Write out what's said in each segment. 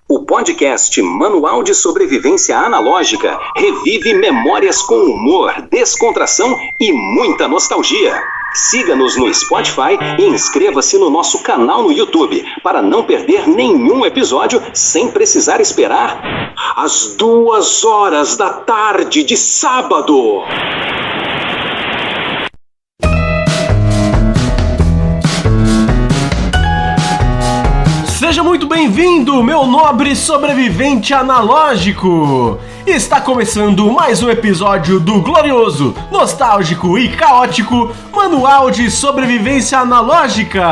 O podcast Manual de Sobrevivência Analógica revive memórias com humor, descontração e muita nostalgia. Siga-nos no Spotify e inscreva-se no nosso canal no YouTube para não perder nenhum episódio sem precisar esperar às 2 da tarde de sábado. Seja muito bem-vindo, meu nobre sobrevivente analógico! Está começando mais um episódio do glorioso, nostálgico e caótico Manual de Sobrevivência Analógica!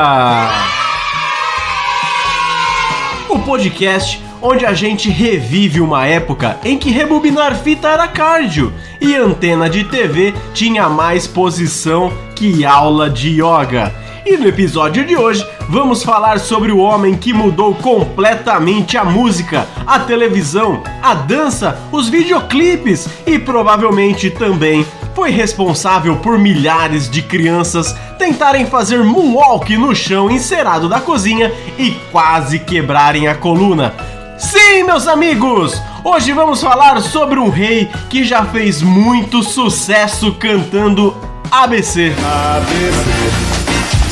O podcast onde a gente revive uma época em que rebobinar fita era cardio e antena de TV tinha mais posição que aula de yoga. E no episódio de hoje, vamos falar sobre o homem que mudou completamente a música, a televisão, a dança, os videoclipes e provavelmente também foi responsável por milhares de crianças tentarem fazer moonwalk no chão encerado da cozinha e quase quebrarem a coluna. Sim, meus amigos! Hoje vamos falar sobre um rei que já fez muito sucesso cantando ABC.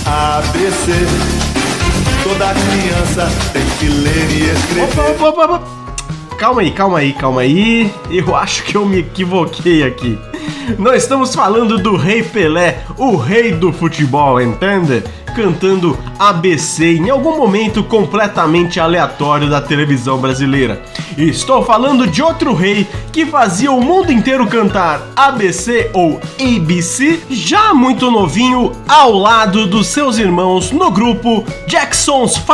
ABC, toda criança tem que ler e escrever. Opa. Calma aí. Eu acho que eu me equivoquei aqui. Nós estamos falando do Rei Pelé, o rei do futebol, entende? Cantando ABC em algum momento completamente aleatório da televisão brasileira. E estou falando de outro rei que fazia o mundo inteiro cantar ABC ou ABC, já muito novinho, ao lado dos seus irmãos no grupo Jackson's 5.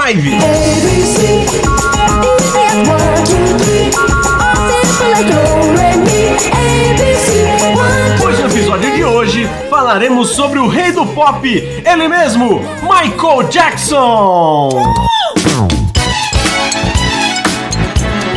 Pois no episódio de hoje falaremos sobre o rei do pop, ele mesmo, Michael Jackson!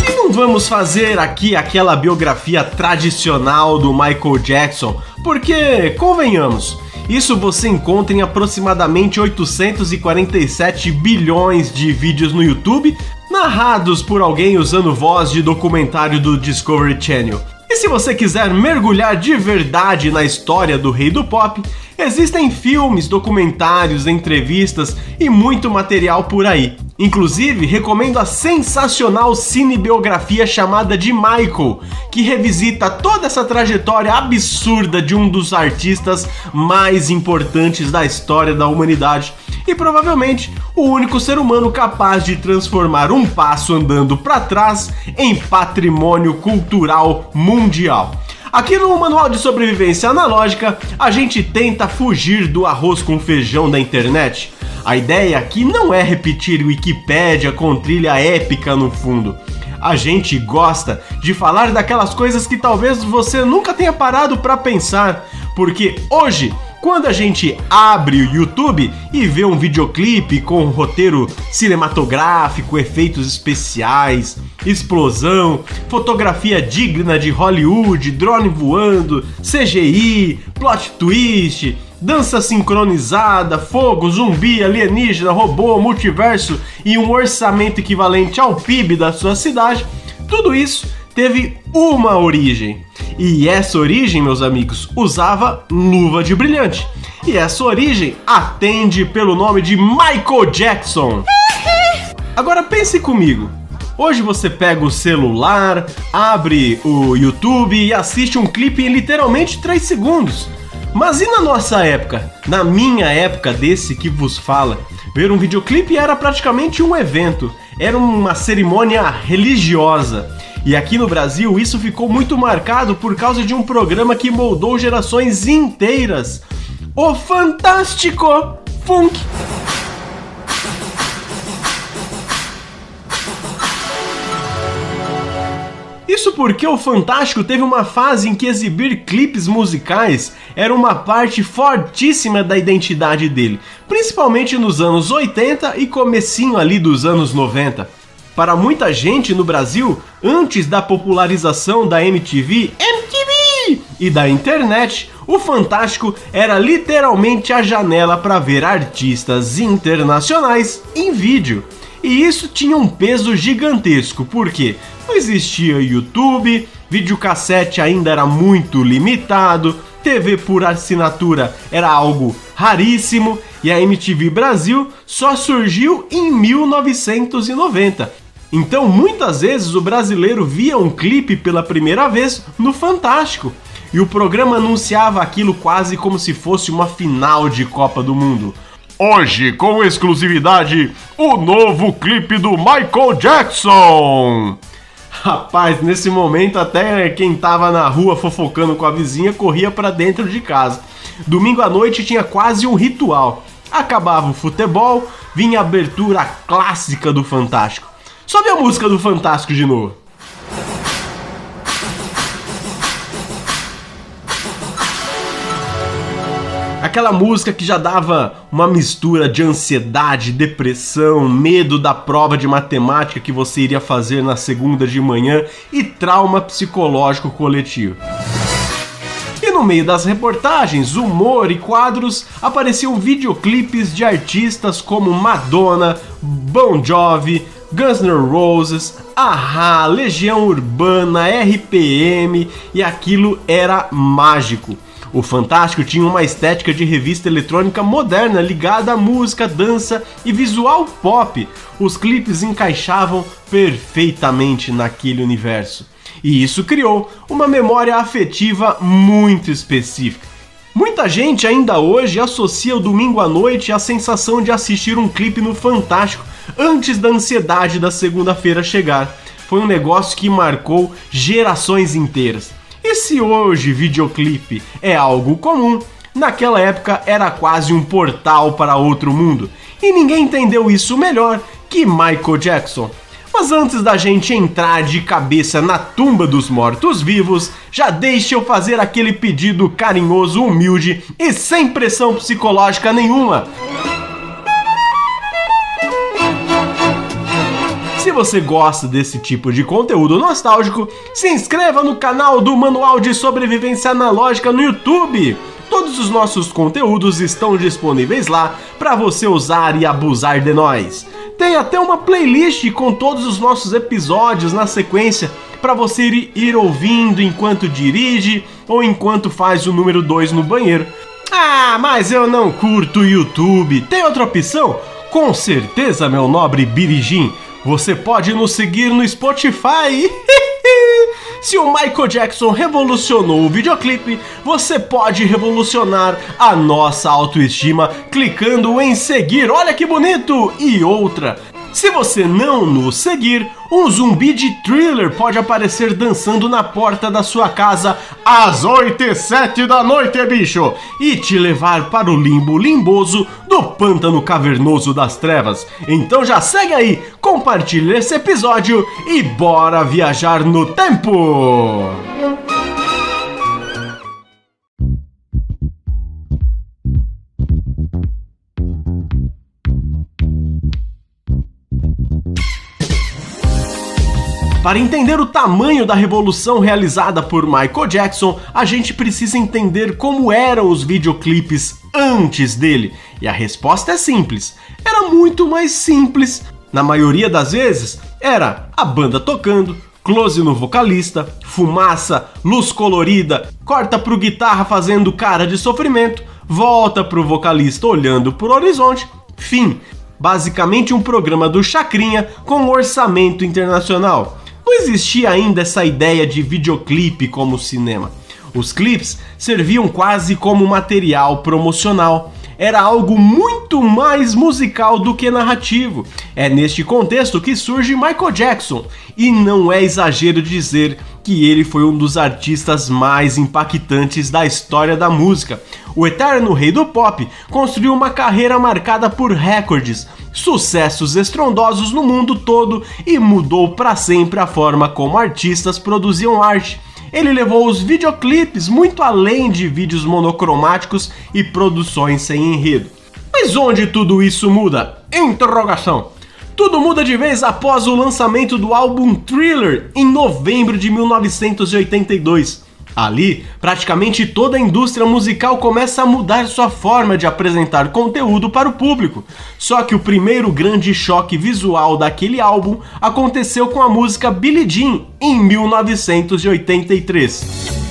E não vamos fazer aqui aquela biografia tradicional do Michael Jackson, porque, convenhamos, isso você encontra em aproximadamente 847 bilhões de vídeos no YouTube, narrados por alguém usando voz de documentário do Discovery Channel. E se você quiser mergulhar de verdade na história do rei do pop, existem filmes, documentários, entrevistas e muito material por aí. Inclusive, recomendo a sensacional cinebiografia chamada de Michael, que revisita toda essa trajetória absurda de um dos artistas mais importantes da história da humanidade e provavelmente o único ser humano capaz de transformar um passo andando para trás em patrimônio cultural mundial. Aqui no Manual de Sobrevivência Analógica, a gente tenta fugir do arroz com feijão da internet. A ideia aqui não é repetir Wikipédia com trilha épica no fundo. A gente gosta de falar daquelas coisas que talvez você nunca tenha parado para pensar, porque hoje, quando a gente abre o YouTube e vê um videoclipe com um roteiro cinematográfico, efeitos especiais, explosão, fotografia digna de Hollywood, drone voando, CGI, plot twist, dança sincronizada, fogo, zumbi, alienígena, robô, multiverso e um orçamento equivalente ao PIB da sua cidade, tudo isso teve uma origem. E essa origem, meus amigos, usava luva de brilhante. E essa origem atende pelo nome de Michael Jackson. Agora pense comigo. Hoje você pega o celular, abre o YouTube e assiste um clipe em literalmente 3 segundos. Mas e na nossa época? Na minha época, desse que vos fala, ver um videoclipe era praticamente um evento. Era uma cerimônia religiosa. E aqui no Brasil isso ficou muito marcado por causa de um programa que moldou gerações inteiras. O Fantástico Funk. Isso porque o Fantástico teve uma fase em que exibir clipes musicais era uma parte fortíssima da identidade dele, principalmente nos anos 80 e comecinho ali dos anos 90. Para muita gente no Brasil, antes da popularização da MTV e da internet, o Fantástico era literalmente a janela para ver artistas internacionais em vídeo. E isso tinha um peso gigantesco, porque não existia YouTube, videocassete ainda era muito limitado, TV por assinatura era algo raríssimo e a MTV Brasil só surgiu em 1990. Então muitas vezes o brasileiro via um clipe pela primeira vez no Fantástico e o programa anunciava aquilo quase como se fosse uma final de Copa do Mundo. Hoje, com exclusividade, o novo clipe do Michael Jackson! Rapaz, nesse momento até quem tava na rua fofocando com a vizinha corria pra dentro de casa. Domingo à noite tinha quase um ritual. Acabava o futebol, vinha a abertura clássica do Fantástico. Sobe a música do Fantástico de novo. Aquela música que já dava uma mistura de ansiedade, depressão, medo da prova de matemática que você iria fazer na segunda de manhã e trauma psicológico coletivo. E no meio das reportagens, humor e quadros, apareciam videoclipes de artistas como Madonna, Bon Jovi, Guns N' Roses, A.H.A., Legião Urbana, RPM, e aquilo era mágico. O Fantástico tinha uma estética de revista eletrônica moderna ligada à música, dança e visual pop. Os clipes encaixavam perfeitamente naquele universo. E isso criou uma memória afetiva muito específica. Muita gente ainda hoje associa o domingo à noite à sensação de assistir um clipe no Fantástico antes da ansiedade da segunda-feira chegar. Foi um negócio que marcou gerações inteiras. E se hoje videoclipe é algo comum, naquela época era quase um portal para outro mundo. E ninguém entendeu isso melhor que Michael Jackson. Mas antes da gente entrar de cabeça na tumba dos mortos-vivos, já deixe eu fazer aquele pedido carinhoso, humilde e sem pressão psicológica nenhuma. Se você gosta desse tipo de conteúdo nostálgico, se inscreva no canal do Manual de Sobrevivência Analógica no YouTube. Todos os nossos conteúdos estão disponíveis lá para você usar e abusar de nós. Tem até uma playlist com todos os nossos episódios na sequência para você ir ouvindo enquanto dirige ou enquanto faz o número 2 no banheiro. Ah, mas eu não curto o YouTube. Tem outra opção? Com certeza, meu nobre Birijim. Você pode nos seguir no Spotify. Se o Michael Jackson revolucionou o videoclipe, você pode revolucionar a nossa autoestima clicando em seguir. Olha que bonito! E outra, se você não nos seguir, um zumbi de Thriller pode aparecer dançando na porta da sua casa às 8h07 da noite, bicho, e te levar para o limbo limboso do pântano cavernoso das trevas. Então já segue aí, compartilha esse episódio e bora viajar no tempo! Para entender o tamanho da revolução realizada por Michael Jackson, a gente precisa entender como eram os videoclipes antes dele. E a resposta é simples. Era muito mais simples. Na maioria das vezes, era a banda tocando, close no vocalista, fumaça, luz colorida, corta pro guitarra fazendo cara de sofrimento, volta pro vocalista olhando pro horizonte, fim. Basicamente um programa do Chacrinha com orçamento internacional. Não existia ainda essa ideia de videoclipe como cinema. Os clipes serviam quase como material promocional. Era algo muito mais musical do que narrativo. É neste contexto que surge Michael Jackson. E não é exagero dizer que ele foi um dos artistas mais impactantes da história da música. O eterno rei do pop construiu uma carreira marcada por recordes, sucessos estrondosos no mundo todo e mudou para sempre a forma como artistas produziam arte. Ele levou os videoclipes muito além de vídeos monocromáticos e produções sem enredo. Mas onde tudo isso muda? Interrogação. Tudo muda de vez após o lançamento do álbum Thriller em novembro de 1982. Ali, praticamente toda a indústria musical começa a mudar sua forma de apresentar conteúdo para o público. Só que o primeiro grande choque visual daquele álbum aconteceu com a música Billie Jean, em 1983.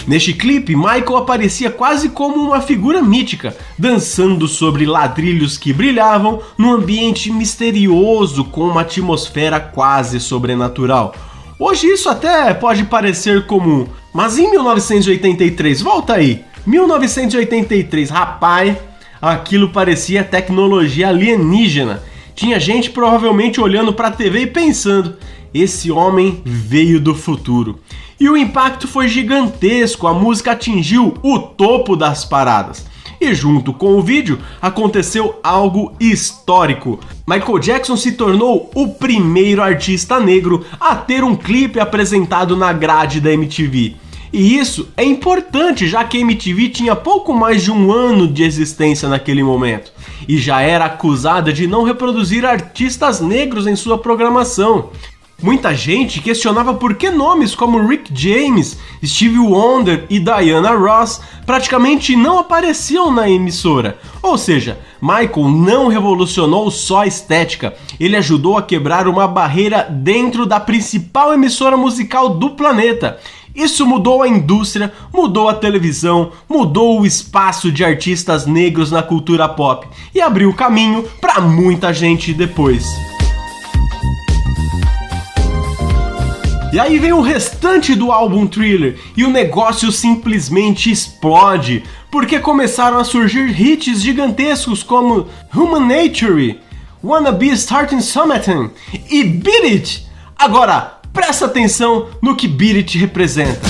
Neste clipe, Michael aparecia quase como uma figura mítica, dançando sobre ladrilhos que brilhavam num ambiente misterioso com uma atmosfera quase sobrenatural. Hoje isso até pode parecer comum, mas em 1983, volta aí, 1983, rapaz, aquilo parecia tecnologia alienígena. Tinha gente provavelmente olhando para a TV e pensando, esse homem veio do futuro. E o impacto foi gigantesco, a música atingiu o topo das paradas. E junto com o vídeo, aconteceu algo histórico. Michael Jackson se tornou o primeiro artista negro a ter um clipe apresentado na grade da MTV. E isso é importante, já que a MTV tinha pouco mais de um ano de existência naquele momento. E já era acusada de não reproduzir artistas negros em sua programação. Muita gente questionava por que nomes como Rick James, Stevie Wonder e Diana Ross praticamente não apareciam na emissora. Ou seja, Michael não revolucionou só a estética, ele ajudou a quebrar uma barreira dentro da principal emissora musical do planeta. Isso mudou a indústria, mudou a televisão, mudou o espaço de artistas negros na cultura pop e abriu caminho para muita gente depois. E aí vem o restante do álbum Thriller e o negócio simplesmente explode, porque começaram a surgir hits gigantescos como Human Nature, Wanna Be Starting Something e Beat It. Agora, presta atenção no que Beat It representa.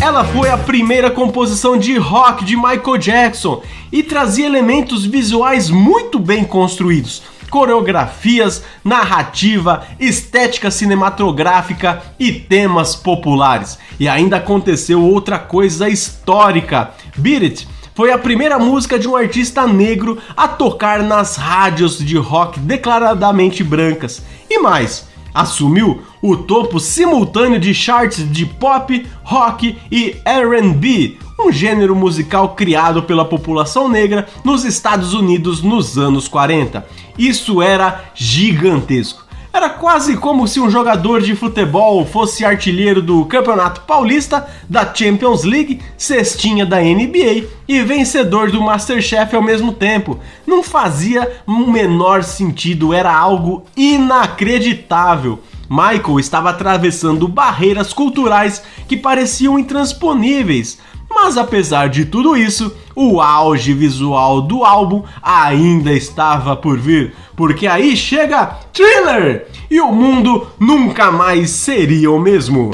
Ela foi a primeira composição de rock de Michael Jackson e trazia elementos visuais muito bem construídos, coreografias, narrativa, estética cinematográfica e temas populares. E ainda aconteceu outra coisa histórica. Beat It foi a primeira música de um artista negro a tocar nas rádios de rock declaradamente brancas. E mais, assumiu o topo simultâneo de charts de pop, rock e R&B, um gênero musical criado pela população negra nos Estados Unidos nos anos 40. Isso era gigantesco. Era quase como se um jogador de futebol fosse artilheiro do Campeonato Paulista, da Champions League, cestinha da NBA e vencedor do MasterChef ao mesmo tempo. Não fazia o menor sentido, era algo inacreditável. Michael estava atravessando barreiras culturais que pareciam intransponíveis. Mas apesar de tudo isso, o auge visual do álbum ainda estava por vir, porque aí chega Thriller e o mundo nunca mais seria o mesmo.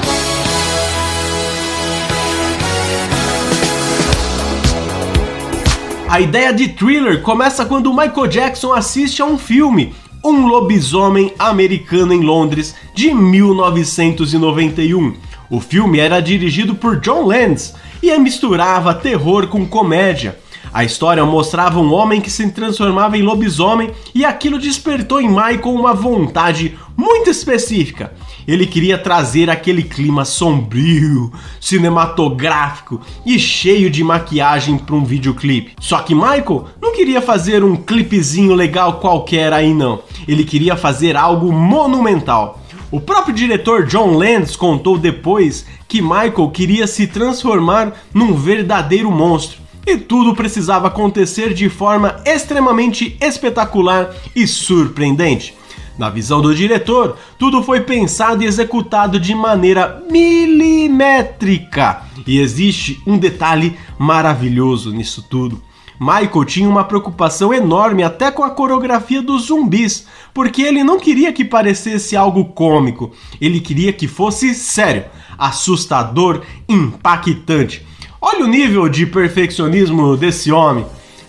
A ideia de Thriller começa quando Michael Jackson assiste a um filme, Um Lobisomem Americano em Londres, de 1991. O filme era dirigido por John Landis e misturava terror com comédia. A história mostrava um homem que se transformava em lobisomem e aquilo despertou em Michael uma vontade muito específica. Ele queria trazer aquele clima sombrio, cinematográfico e cheio de maquiagem para um videoclipe. Só que Michael não queria fazer um clipezinho legal qualquer aí não. Ele queria fazer algo monumental. O próprio diretor John Landis contou depois que Michael queria se transformar num verdadeiro monstro. E tudo precisava acontecer de forma extremamente espetacular e surpreendente. Na visão do diretor, tudo foi pensado e executado de maneira milimétrica. E existe um detalhe maravilhoso nisso tudo. Michael tinha uma preocupação enorme até com a coreografia dos zumbis, porque ele não queria que parecesse algo cômico, ele queria que fosse sério, assustador, impactante. Olha o nível de perfeccionismo desse homem.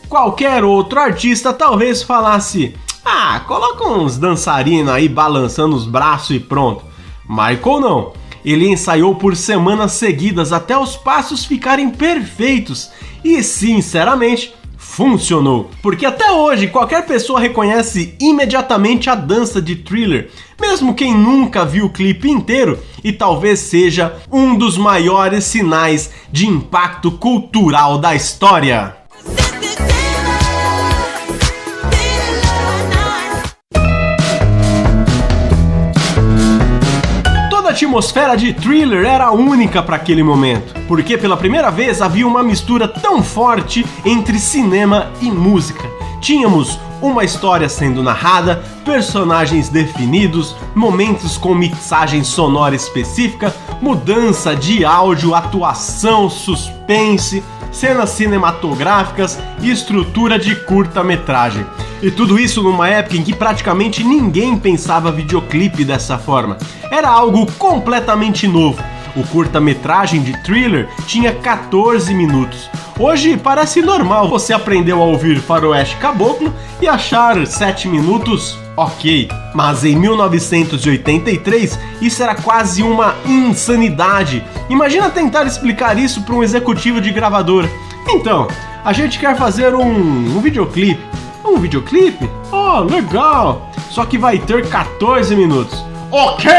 Qualquer outro artista talvez falasse: coloca uns dançarinos aí balançando os braços e pronto. Michael não. Ele ensaiou por semanas seguidas até os passos ficarem perfeitos e, sinceramente, funcionou, porque até hoje qualquer pessoa reconhece imediatamente a dança de Thriller, mesmo quem nunca viu o clipe inteiro, e talvez seja um dos maiores sinais de impacto cultural da história. A atmosfera de Thriller era única para aquele momento, porque pela primeira vez havia uma mistura tão forte entre cinema e música. Tínhamos uma história sendo narrada, personagens definidos, momentos com mixagem sonora específica, mudança de áudio, atuação, suspense, cenas cinematográficas e estrutura de curta-metragem. E tudo isso numa época em que praticamente ninguém pensava videoclipe dessa forma. Era algo completamente novo. O curta-metragem de Thriller tinha 14 minutos. Hoje parece normal, você aprendeu a ouvir Faroeste Caboclo e achar 7 minutos ok. Mas em 1983 isso era quase uma insanidade. Imagina tentar explicar isso para um executivo de gravadora. Então, a gente quer fazer um videoclipe. Um videoclipe? Oh, legal! Só que vai ter 14 minutos. Ok!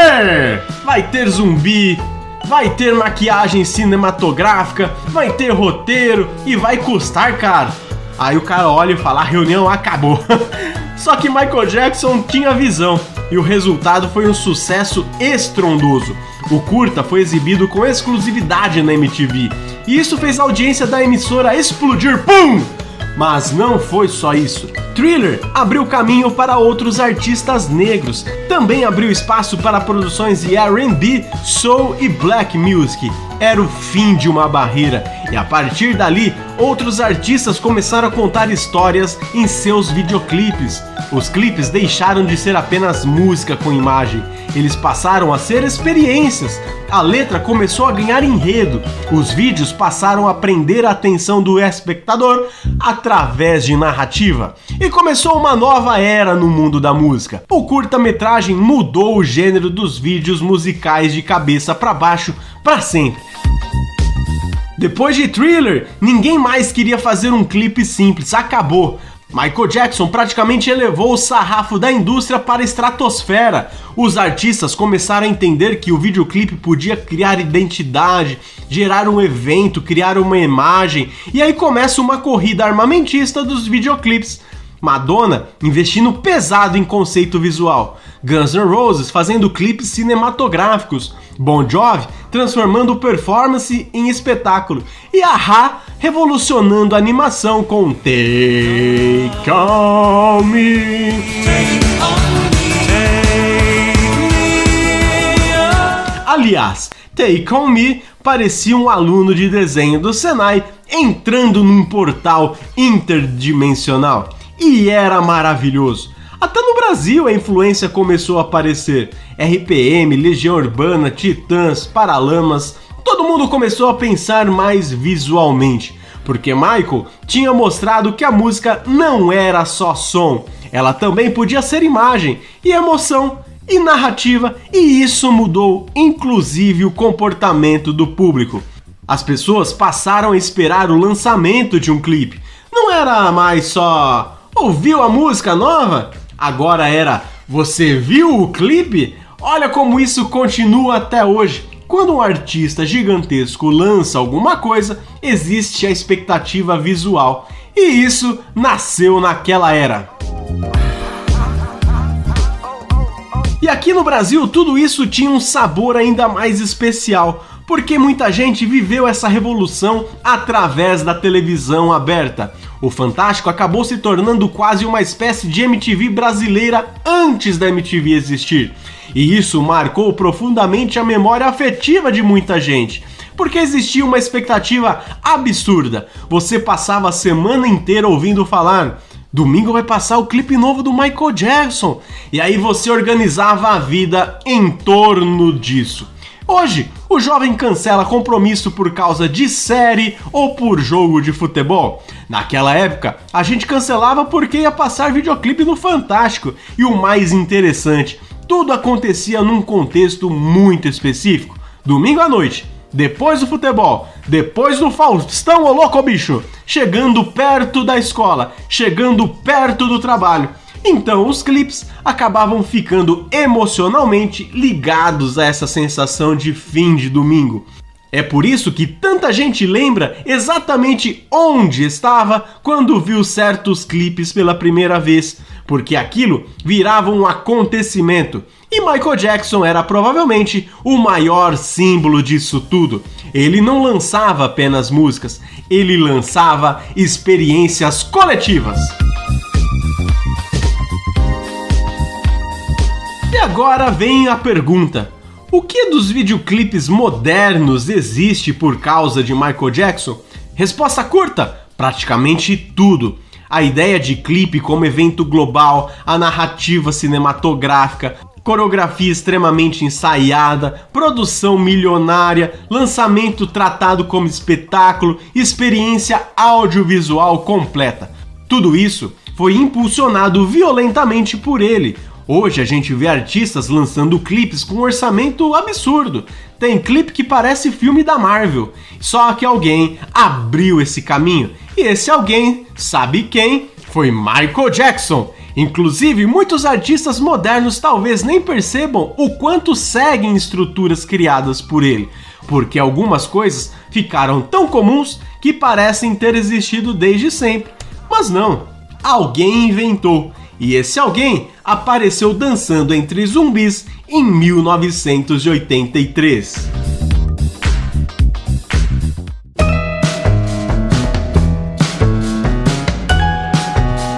Vai ter zumbi, vai ter maquiagem cinematográfica, vai ter roteiro e vai custar caro. Aí o cara olha e fala, a reunião acabou. Só que Michael Jackson tinha visão e o resultado foi um sucesso estrondoso. O curta foi exibido com exclusividade na MTV e isso fez a audiência da emissora explodir. Pum! Mas não foi só isso. Thriller abriu caminho para outros artistas negros. Também abriu espaço para produções de R&B, soul e black music. Era o fim de uma barreira. E a partir dali, outros artistas começaram a contar histórias em seus videoclipes. Os clipes deixaram de ser apenas música com imagem. Eles passaram a ser experiências. A letra começou a ganhar enredo. Os vídeos passaram a prender a atenção do espectador através de narrativa. E começou uma nova era no mundo da música. O curta-metragem mudou o gênero dos vídeos musicais de cabeça para baixo para sempre. Depois de Thriller, ninguém mais queria fazer um clipe simples, acabou. Michael Jackson praticamente elevou o sarrafo da indústria para a estratosfera. Os artistas começaram a entender que o videoclipe podia criar identidade, gerar um evento, criar uma imagem, e aí começa uma corrida armamentista dos videoclipes. Madonna investindo pesado em conceito visual, Guns N' Roses fazendo clipes cinematográficos, Bon Jovi transformando performance em espetáculo e a-ha revolucionando a animação com Take On Me. Aliás, Take On Me parecia um aluno de desenho do Senai entrando num portal interdimensional. E era maravilhoso. Até no Brasil a influência começou a aparecer. RPM, Legião Urbana, Titãs, Paralamas, todo mundo começou a pensar mais visualmente, porque Michael tinha mostrado que a música não era só som, ela também podia ser imagem, e emoção, e narrativa, e isso mudou inclusive o comportamento do público. As pessoas passaram a esperar o lançamento de um clipe. Não era mais só ouviu a música nova? Agora era, você viu o clipe? Olha como isso continua até hoje. Quando um artista gigantesco lança alguma coisa, existe a expectativa visual. E isso nasceu naquela era. E aqui no Brasil tudo isso tinha um sabor ainda mais especial, porque muita gente viveu essa revolução através da televisão aberta. O Fantástico acabou se tornando quase uma espécie de MTV brasileira antes da MTV existir. E isso marcou profundamente a memória afetiva de muita gente, porque existia uma expectativa absurda. Você passava a semana inteira ouvindo falar: domingo vai passar o clipe novo do Michael Jackson. E aí você organizava a vida em torno disso. Hoje, o jovem cancela compromisso por causa de série ou por jogo de futebol. Naquela época, a gente cancelava porque ia passar videoclipe no Fantástico. E o mais interessante, tudo acontecia num contexto muito específico. Domingo à noite, depois do futebol, depois do Faustão, ô louco bicho, chegando perto da escola, chegando perto do trabalho. Então os clipes acabavam ficando emocionalmente ligados a essa sensação de fim de domingo. É por isso que tanta gente lembra exatamente onde estava quando viu certos clipes pela primeira vez, porque aquilo virava um acontecimento. E Michael Jackson era provavelmente o maior símbolo disso tudo. Ele não lançava apenas músicas, ele lançava experiências coletivas. E agora vem a pergunta: o que dos videoclipes modernos existe por causa de Michael Jackson? Resposta curta: praticamente tudo. A ideia de clipe como evento global, a narrativa cinematográfica, coreografia extremamente ensaiada, produção milionária, lançamento tratado como espetáculo, experiência audiovisual completa. Tudo isso foi impulsionado violentamente por ele. Hoje a gente vê artistas lançando clipes com um orçamento absurdo. Tem clipe que parece filme da Marvel. Só que alguém abriu esse caminho. E esse alguém, sabe quem? Foi Michael Jackson. Inclusive, muitos artistas modernos talvez nem percebam o quanto seguem estruturas criadas por ele, porque algumas coisas ficaram tão comuns que parecem ter existido desde sempre. Mas não, alguém inventou. E esse alguém apareceu dançando entre zumbis em 1983.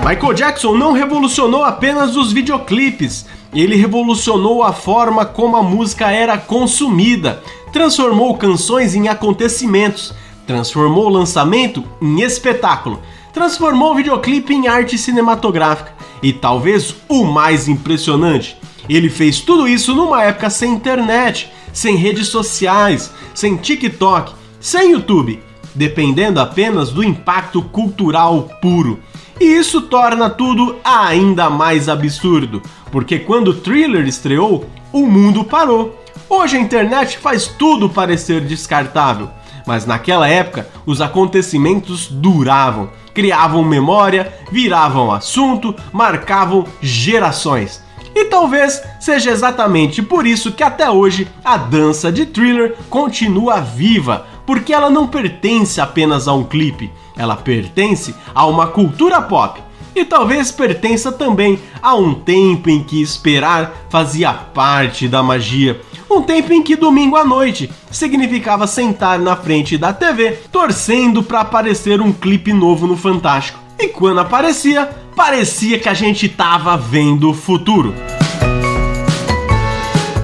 Michael Jackson não revolucionou apenas os videoclipes, ele revolucionou a forma como a música era consumida, transformou canções em acontecimentos, transformou o lançamento em espetáculo, transformou o videoclipe em arte cinematográfica. E talvez o mais impressionante, ele fez tudo isso numa época sem internet, sem redes sociais, sem TikTok, sem YouTube, dependendo apenas do impacto cultural puro. E isso torna tudo ainda mais absurdo, porque quando Thriller estreou, o mundo parou. Hoje a internet faz tudo parecer descartável, mas naquela época os acontecimentos duravam, criavam memória, viravam assunto, marcavam gerações. E talvez seja exatamente por isso que até hoje a dança de Thriller continua viva, porque ela não pertence apenas a um clipe, ela pertence a uma cultura pop. E talvez pertença também a um tempo em que esperar fazia parte da magia. Um tempo em que domingo à noite significava sentar na frente da TV, torcendo para aparecer um clipe novo no Fantástico. E quando aparecia, parecia que a gente tava vendo o futuro.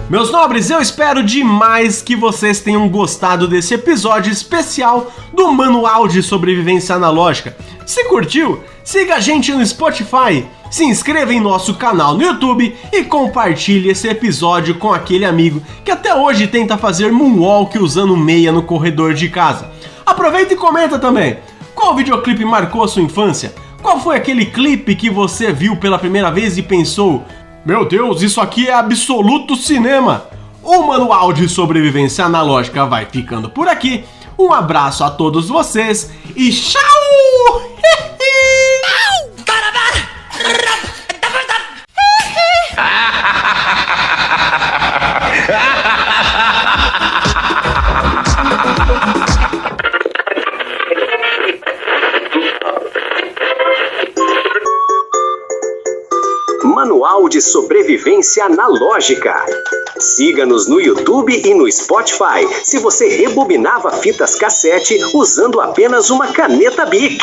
Meus nobres, eu espero demais que vocês tenham gostado desse episódio especial do Manual de Sobrevivência Analógica. Se curtiu, siga a gente no Spotify, se inscreva em nosso canal no YouTube e compartilhe esse episódio com aquele amigo que até hoje tenta fazer moonwalk usando meia no corredor de casa. Aproveita e comenta também. Qual videoclipe marcou a sua infância? Qual foi aquele clipe que você viu pela primeira vez e pensou: meu Deus, isso aqui é absoluto cinema? O Manual de Sobrevivência Analógica vai ficando por aqui. Um abraço a todos vocês e tchau! Manual de Sobrevivência Analógica. Siga-nos no YouTube e no Spotify se você rebobinava fitas cassete usando apenas uma caneta Bic.